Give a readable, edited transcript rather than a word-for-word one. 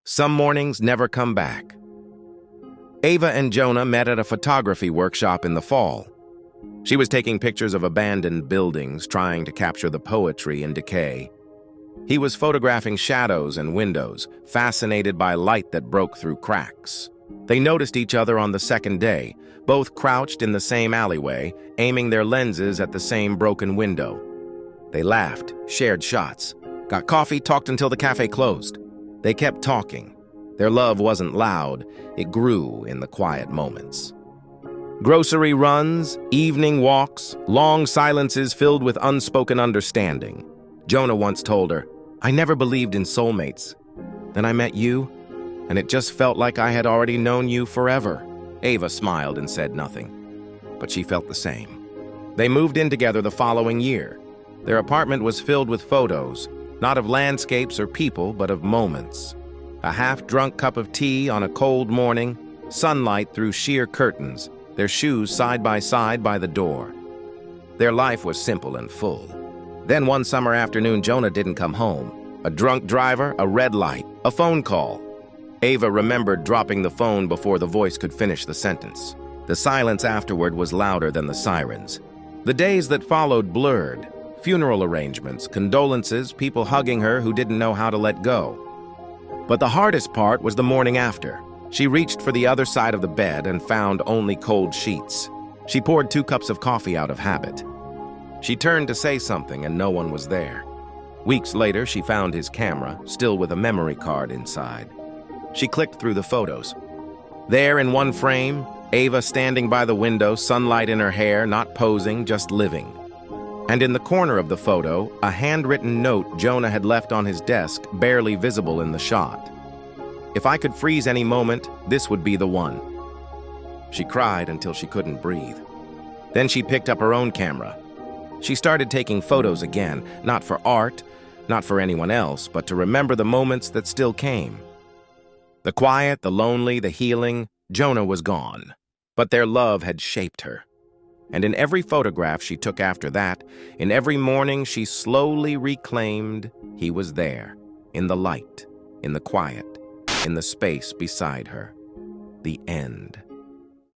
Some mornings never come back. Ava and Jonah met at a photography workshop in the fall. She was taking pictures of abandoned buildings, trying to capture the poetry in decay. He was photographing shadows and windows, fascinated by light that broke through cracks. They noticed each other on the second day, both crouched in the same alleyway, aiming their lenses at the same broken window. They laughed, shared shots, got coffee, talked until the cafe closed. They kept talking. Their love wasn't loud, it grew in the quiet moments. Grocery runs, evening walks, long silences filled with unspoken understanding. Jonah once told her, "I never believed in soulmates. Then I met you, and it just felt like I had already known you forever." Ava smiled and said nothing, but she felt the same. They moved in together the following year. Their apartment was filled with photos, not of landscapes or people, but of moments. A half-drunk cup of tea on a cold morning, sunlight through sheer curtains, their shoes side by the door. Their life was simple and full. Then one summer afternoon, Jonah didn't come home. A drunk driver, a red light, a phone call. Ava remembered dropping the phone before the voice could finish the sentence. The silence afterward was louder than the sirens. The days that followed blurred. Funeral arrangements, condolences, people hugging her who didn't know how to let go. But the hardest part was the morning after. She reached for the other side of the bed and found only cold sheets. She poured 2 cups of coffee out of habit. She turned to say something and no one was there. Weeks later, she found his camera, still with a memory card inside. She clicked through the photos. There in one frame, Ava standing by the window, sunlight in her hair, not posing, just living. And in the corner of the photo, a handwritten note Jonah had left on his desk, barely visible in the shot. "If I could freeze any moment, this would be the one." She cried until she couldn't breathe. Then she picked up her own camera. She started taking photos again, not for art, not for anyone else, but to remember the moments that still came. The quiet, the lonely, the healing. Jonah was gone, but their love had shaped her. And in every photograph she took after that, in every morning she slowly reclaimed he was there, in the light, in the quiet, in the space beside her. The end.